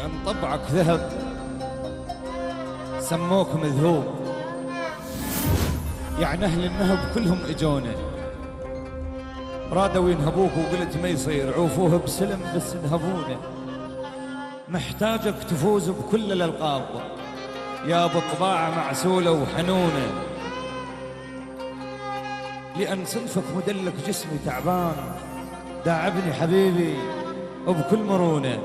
لأن طبعك ذهب سموك مذهوب، يعني أهل النهب كلهم إجونا رادوا ينهبوك وقلت ما يصير، عوفوه بسلم بس نهبونا. محتاجك تفوز بكل الألقاب يا بطباع معسولة وحنونة، لأن صنفك مدلك جسمي تعبان داعبني حبيبي وبكل مرونة.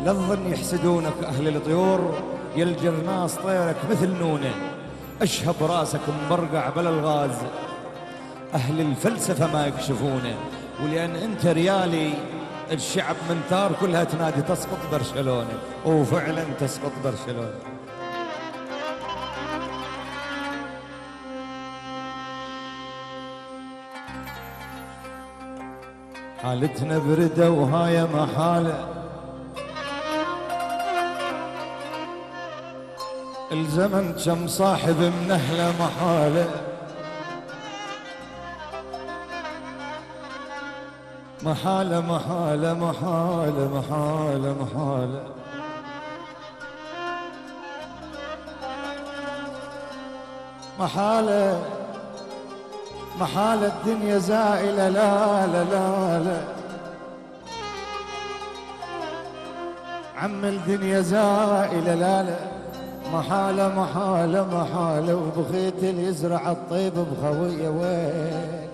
لا تظن يحسدونك أهل الطيور، يلجر ناس طيرك مثل نونة. أشهب راسك مبرقع بلا الغاز، أهل الفلسفة ما يكشفونه. ولأن أنت ريالي الشعب من ثار كلها تنادي تسقط برشلونة، وفعلا تسقط برشلونة. حالتنا بردة وهاي محالة، الزمن كم صاحب من أهله محالة. محالة محالة محالة محالة محالة، محالة محالة الدنيا زائلة. لا لا لا لا عم الدنيا زائلة. لا لا محالة محالة محالة، وبخيت اللي يزرع الطيب بخوية وين.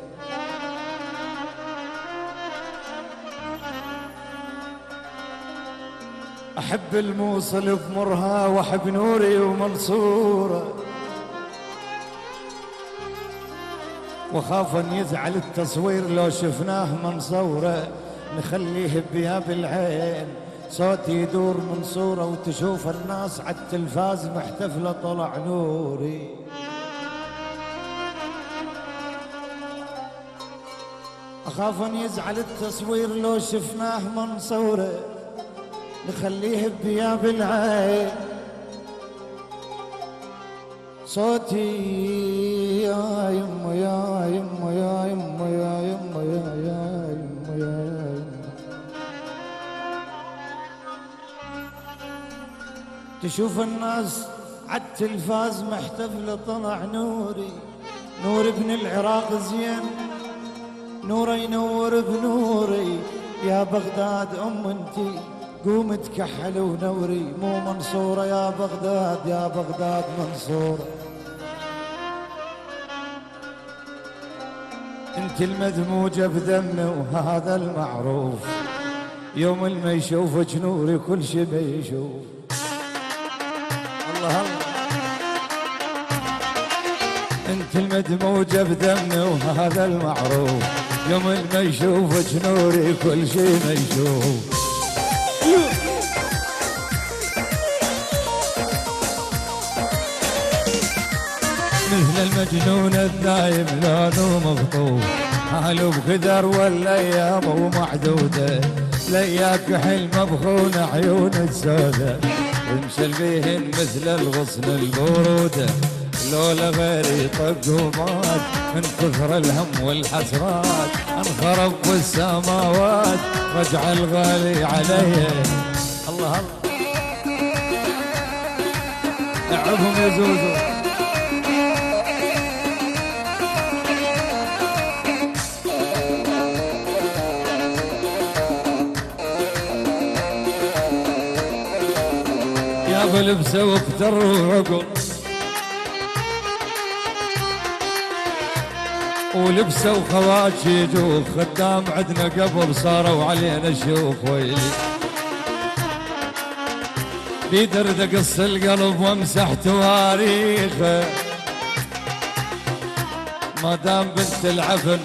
أحب الموصل بمرها وأحب نوري ومنصورة، وخاف أن يزعل التصوير لو شفناه منصورة. نخليه بياب العين صوتي يدور من صورة، وتشوف الناس على التلفاز محتفلة طلع نوري. أخاف أن يزعل التصوير لو شفناه منصورة، نخليه بياب العين صوتي يا يمه يا يمه يا يمه يا يمه يا يمه يا يمه. تشوف الناس عالتلفاز محتفلة طلع نوري. نور ابن العراق زين، نوري ينور بنوري. يا بغداد انتي قوم تكحل ونوري، مو منصورة يا بغداد، يا بغداد منصورة. انت المدموجة بدمي وهذا المعروف، يوم ما يشوفك نوري كل شي بيشوف. الله الله انت المدموجة بدمي وهذا المعروف، يوم ما يشوفك نوري كل شي ما يشوف. مثل المجنون الدايم لونه مخطوف، حاله بقدر والايام ومحدوده. لياك حلم مبخون عيون السودة، وامشل بيهن مثل الغصن البروده. لولا غيري طق ومات من كثر الهم والحسرات، انخرب بالسماوات رجع الغالي علي. الله الله اعبهم يا زوزو. بلبسه وكتر ورقل، ولبسه وخواج يجوخ. خدام عدنا قبل صاروا علينا شيوخ ويلي. بيدرد قص القلب وامسح تواريخه، ما دام بنت العفن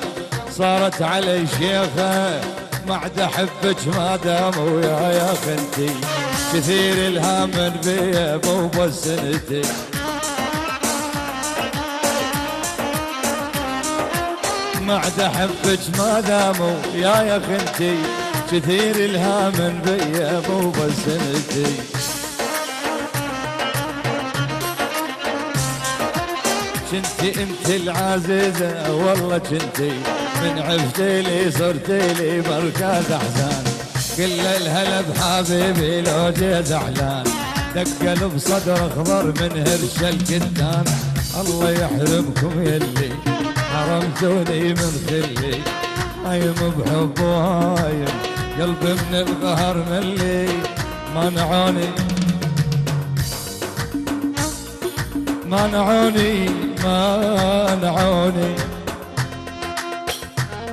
صارت علي شيخه. ما عاد احبك ما دام وياي خنتي، كثير الهام بيا مو بس انتي. ما عاد احبك ما دام وياي خنتي، كثير الهام بيا مو بس انتي. كنتي انت العزيزة والله كنتي، من عفتي لي صرتي لي مركز احزان. كل الهلا بحبيبي لو جي زعلان، دق بصدر اخضر من هرش الكتان. الله يحرمكم يلي حرمتوني من خلي، هايم بحب وهايم قلبي من القهر ملي. منعوني منعوني منعوني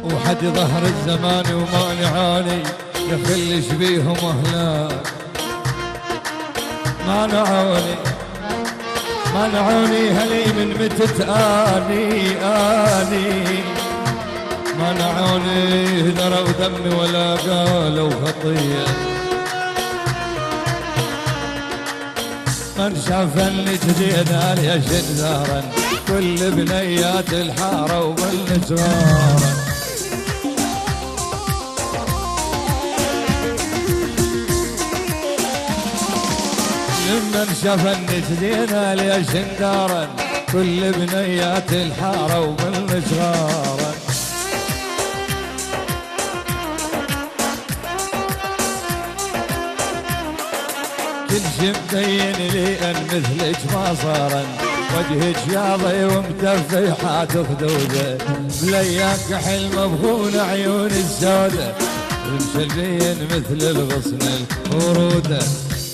وحد ظهر الزمان ومانعوني، يخلش بيهم اهلاك. منعوني منعوني هلي من متت اني منعوني ضرب دمي ولا قالوا خطيه. من شافني جديد علي شدارا، كل بنيات الحاره وبالنسوارا. لمن شافني جديد علي شدارا، كل بنيات الحاره وبالنسوارا. كل شي مبين لي ان مثلك ما صارن، وجهك ياضي ومتفحات خدوده، بلياك حلم مبخون عيون السوده، مشلين مثل الغصن الوروده.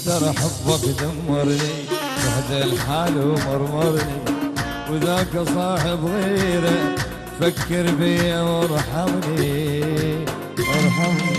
ترى حبك دمرني وحد الحال ومرمرني، وذاك صاحب غيره فكر بي وارحمني ارحمني.